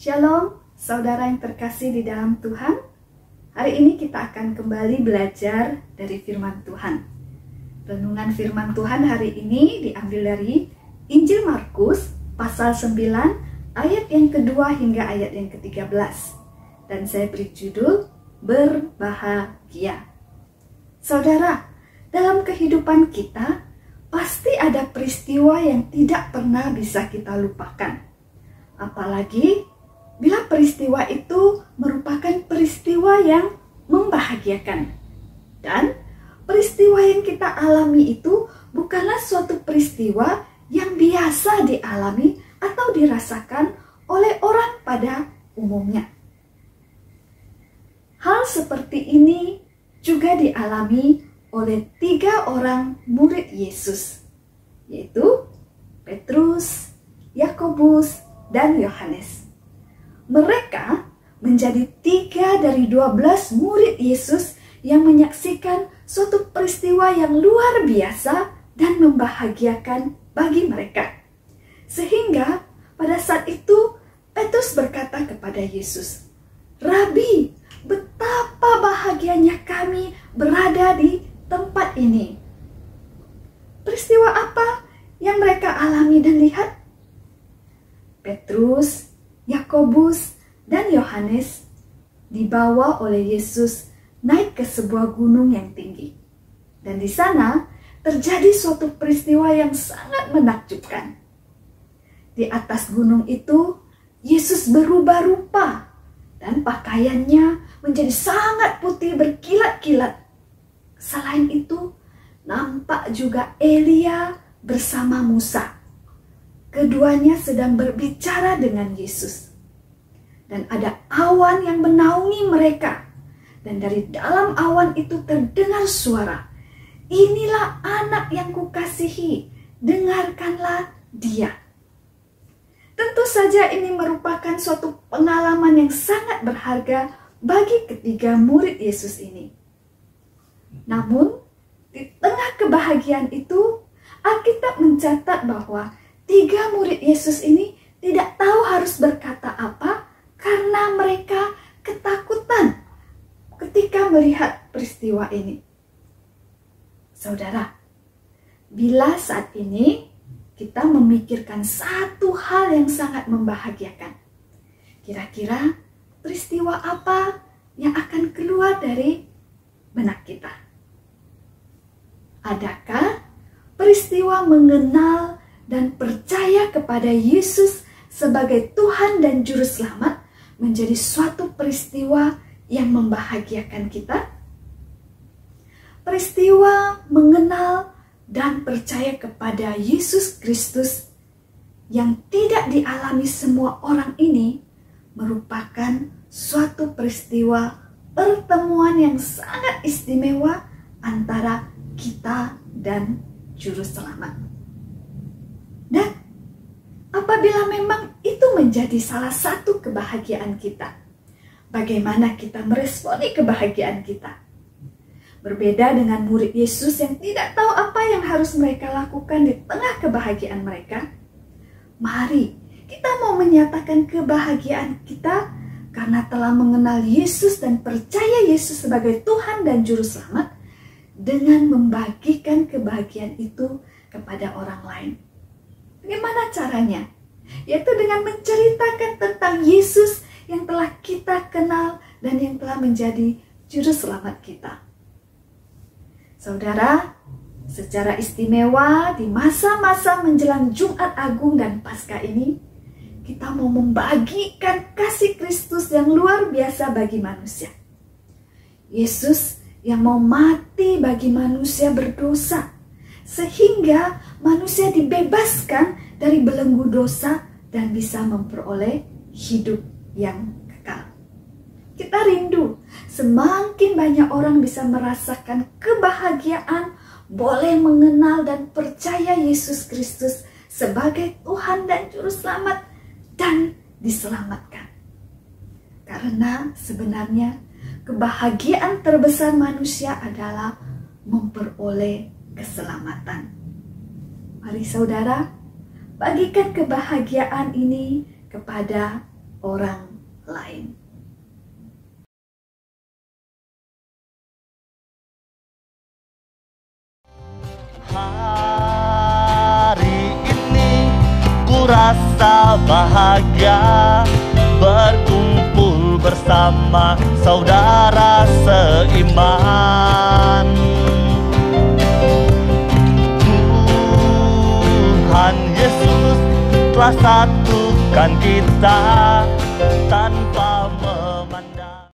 Shalom, saudara yang terkasih di dalam Tuhan. Hari ini kita akan kembali belajar dari firman Tuhan. Renungan firman Tuhan hari ini diambil dari Injil Markus pasal 9 ayat yang kedua hingga ayat yang ke-13. Dan saya beri judul Berbahagia. Saudara, dalam kehidupan kita pasti ada peristiwa yang tidak pernah bisa kita lupakan. Apalagi bila peristiwa itu merupakan peristiwa yang membahagiakan. Dan peristiwa yang kita alami itu bukanlah suatu peristiwa yang biasa dialami atau dirasakan oleh orang pada umumnya. Hal seperti ini juga dialami oleh 3 orang murid Yesus, yaitu Petrus, Yakobus, dan Yohanes. Mereka menjadi 3 dari 12 murid Yesus yang menyaksikan suatu peristiwa yang luar biasa dan membahagiakan bagi mereka. Sehingga pada saat itu Petrus berkata kepada Yesus, "Rabi, betapa bahagianya kami berada di tempat ini." Peristiwa apa yang mereka alami dan lihat? Petrus, Yakobus, dan Yohanes dibawa oleh Yesus naik ke sebuah gunung yang tinggi. Dan di sana terjadi suatu peristiwa yang sangat menakjubkan. Di atas gunung itu, Yesus berubah rupa dan pakaiannya menjadi sangat putih berkilat-kilat. Selain itu, nampak juga Elia bersama Musa. Keduanya sedang berbicara dengan Yesus. Dan ada awan yang menaungi mereka. Dan dari dalam awan itu terdengar suara, "Inilah anak yang kukasihi, dengarkanlah dia." Tentu saja ini merupakan suatu pengalaman yang sangat berharga bagi ketiga murid Yesus ini. Namun, di tengah kebahagiaan itu, Alkitab mencatat bahwa 3 murid Yesus ini tidak tahu harus berkata apa karena mereka ketakutan ketika melihat peristiwa ini. Saudara, bila saat ini kita memikirkan satu hal yang sangat membahagiakan, kira-kira peristiwa apa yang akan keluar dari benak kita? Adakah peristiwa mengenal dan percaya kepada Yesus sebagai Tuhan dan Juru Selamat menjadi suatu peristiwa yang membahagiakan kita? Peristiwa mengenal dan percaya kepada Yesus Kristus yang tidak dialami semua orang ini merupakan suatu peristiwa pertemuan yang sangat istimewa antara kita dan Juru Selamat. Dan apabila memang itu menjadi salah satu kebahagiaan kita, bagaimana kita meresponi kebahagiaan kita? Berbeda dengan murid Yesus yang tidak tahu apa yang harus mereka lakukan di tengah kebahagiaan mereka, mari kita mau menyatakan kebahagiaan kita karena telah mengenal Yesus dan percaya Yesus sebagai Tuhan dan Juru Selamat dengan membagikan kebahagiaan itu kepada orang lain. Bagaimana caranya? Yaitu dengan menceritakan tentang Yesus yang telah kita kenal dan yang telah menjadi Juru Selamat kita. Saudara, secara istimewa di masa-masa menjelang Jumat Agung dan Paskah ini, kita mau membagikan kasih Kristus yang luar biasa bagi manusia. Yesus yang mau mati bagi manusia berdosa, sehingga manusia dibebaskan dari belenggu dosa dan bisa memperoleh hidup yang kekal. Kita rindu semakin banyak orang bisa merasakan kebahagiaan, boleh mengenal dan percaya Yesus Kristus sebagai Tuhan dan Juru Selamat dan diselamatkan. Karena sebenarnya kebahagiaan terbesar manusia adalah memperoleh keselamatan. Mari saudara, bagikan kebahagiaan ini kepada orang lain. Hari ini ku rasa bahagia berkumpul bersama saudara seiman. Tuhan Yesus telah satukan kita